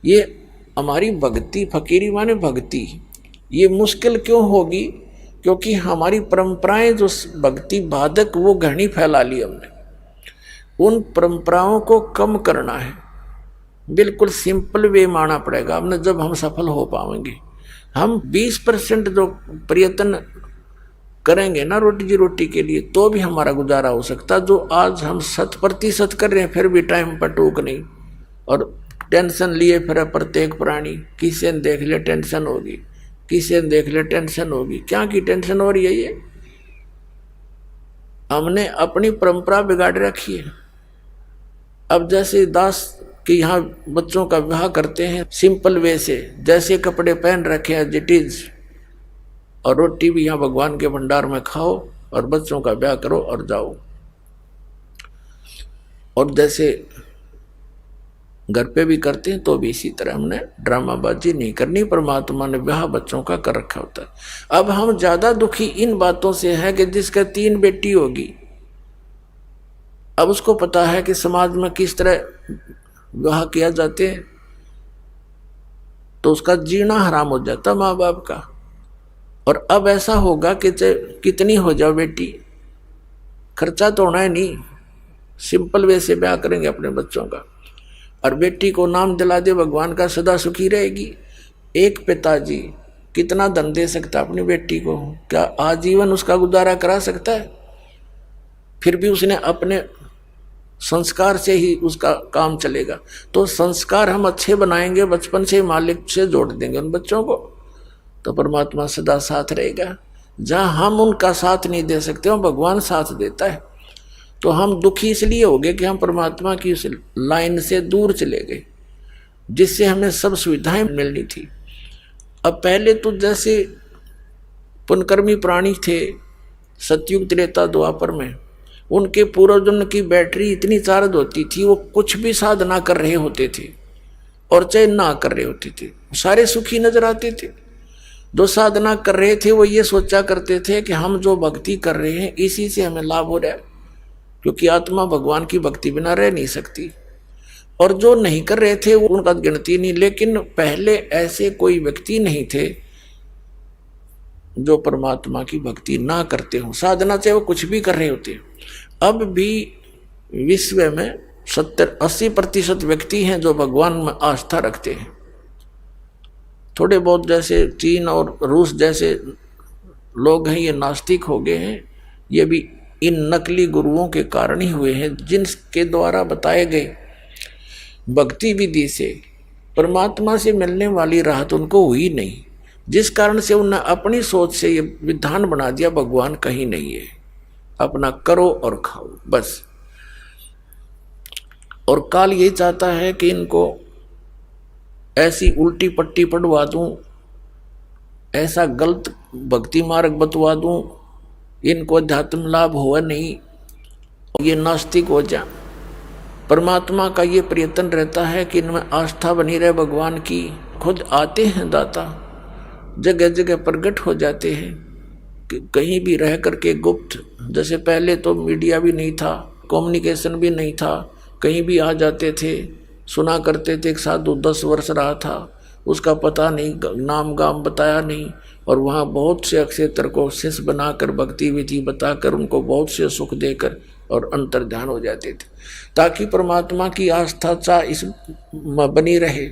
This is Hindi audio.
ये हमारी भक्ति, फकीरी माने भक्ति, ये मुश्किल क्यों होगी? क्योंकि हमारी परंपराएं जो भक्ति बाधक वो घनी फैला ली हमने। उन परंपराओं को कम करना है, बिल्कुल सिंपल वे माना पड़ेगा हमने, जब हम सफल हो पाएंगे। हम 20% जो प्रयत्न करेंगे ना रोटी रोटी के लिए, तो भी हमारा गुजारा हो सकता। जो आज हम 100% कर रहे हैं, फिर भी टाइम पर टूक नहीं, और टेंशन लिए फिर प्रत्येक प्राणी। किसी ने देख ले टेंशन होगी, किसी ने देख ले टेंशन होगी। क्या की टेंशन हो रही है? ये हमने अपनी परंपरा बिगाड़ रखी है। अब जैसे दास कि यहाँ बच्चों का विवाह करते हैं सिंपल वे से, जैसे कपड़े पहन रखे हैं जिटीज, और रोटी भी यहाँ भगवान के भंडार में खाओ और बच्चों का ब्याह करो और जाओ। और जैसे घर पे भी करते हैं तो भी इसी तरह हमने ड्रामाबाजी नहीं करनी। परमात्मा ने ब्याह बच्चों का कर रखा होता है। अब हम ज्यादा दुखी इन बातों से है कि जिसका 3 बेटी होगी, अब उसको पता है कि समाज में किस तरह विवाह किया जाते हैं, तो उसका जीना हराम हो जाता माँ बाप का। और अब ऐसा होगा कि कितनी हो जाओ बेटी, खर्चा तो होना है नहीं, सिंपल वे से ब्याह करेंगे अपने बच्चों का, और बेटी को नाम दिला दे भगवान का, सदा सुखी रहेगी। एक पिताजी कितना धन दे सकता अपनी बेटी को? क्या आजीवन उसका गुजारा करा सकता है? फिर भी उसने अपने संस्कार से ही उसका काम चलेगा। तो संस्कार हम अच्छे बनाएंगे, बचपन से मालिक से जोड़ देंगे उन बच्चों को, तो परमात्मा सदा साथ रहेगा। जहाँ हम उनका साथ नहीं दे सकते, वहाँ भगवान साथ देता है। तो हम दुखी इसलिए हो गए कि हम परमात्मा की उस लाइन से दूर चले गए, जिससे हमें सब सुविधाएं मिलनी थी। अब पहले तो जैसे पुनकर्मी प्राणी थे सतयुग त्रेता द्वापर में, उनके पूर्वजन्म की बैटरी इतनी चार्ज होती थी, वो कुछ भी साधना कर रहे होते थे और चाहे ना कर रहे होते थे, सारे सुखी नजर आते थे। जो साधना कर रहे थे वो ये सोचा करते थे कि हम जो भक्ति कर रहे हैं इसी से हमें लाभ हो रहा है, क्योंकि आत्मा भगवान की भक्ति बिना रह नहीं सकती। और जो नहीं कर रहे थे वो उनका गिनती नहीं। लेकिन पहले ऐसे कोई व्यक्ति नहीं थे जो परमात्मा की भक्ति ना करते हो, साधना से वो कुछ भी कर रहे होते। अब भी विश्व में 70-80% व्यक्ति हैं जो भगवान में आस्था रखते हैं। थोड़े बहुत जैसे चीन और रूस जैसे लोग हैं, ये नास्तिक हो गए हैं। ये भी इन नकली गुरुओं के कारण ही हुए हैं, जिनके द्वारा बताए गए भक्ति विधि से परमात्मा से मिलने वाली राहत उनको हुई नहीं, जिस कारण से उन्होंने अपनी सोच से ये विधान बना दिया भगवान कहीं नहीं है, अपना करो और खाओ बस। और काल ये चाहता है कि इनको ऐसी उल्टी पट्टी पढ़वा दूं, ऐसा गलत भक्ति मार्ग बतवा दूं, इनको अध्यात्म लाभ हुआ नहीं, ये नास्तिक हो जा। परमात्मा का ये प्रयत्न रहता है कि इनमें आस्था बनी रहे भगवान की। खुद आते हैं दाता, जगह जगह प्रकट हो जाते हैं, कि कहीं भी रह करके गुप्त, जैसे पहले तो मीडिया भी नहीं था, कम्युनिकेशन भी नहीं था, कहीं भी आ जाते थे, सुना करते थे। एक साधु 10 वर्ष रहा था, उसका पता नहीं, नाम गाम बताया नहीं, और वहाँ बहुत से अक्षेत्र को शिष्य बनाकर भक्ति विधि बताकर उनको बहुत से सुख देकर और अंतर ध्यान हो जाते थे, ताकि परमात्मा की आस्था चा इस बनी रहे।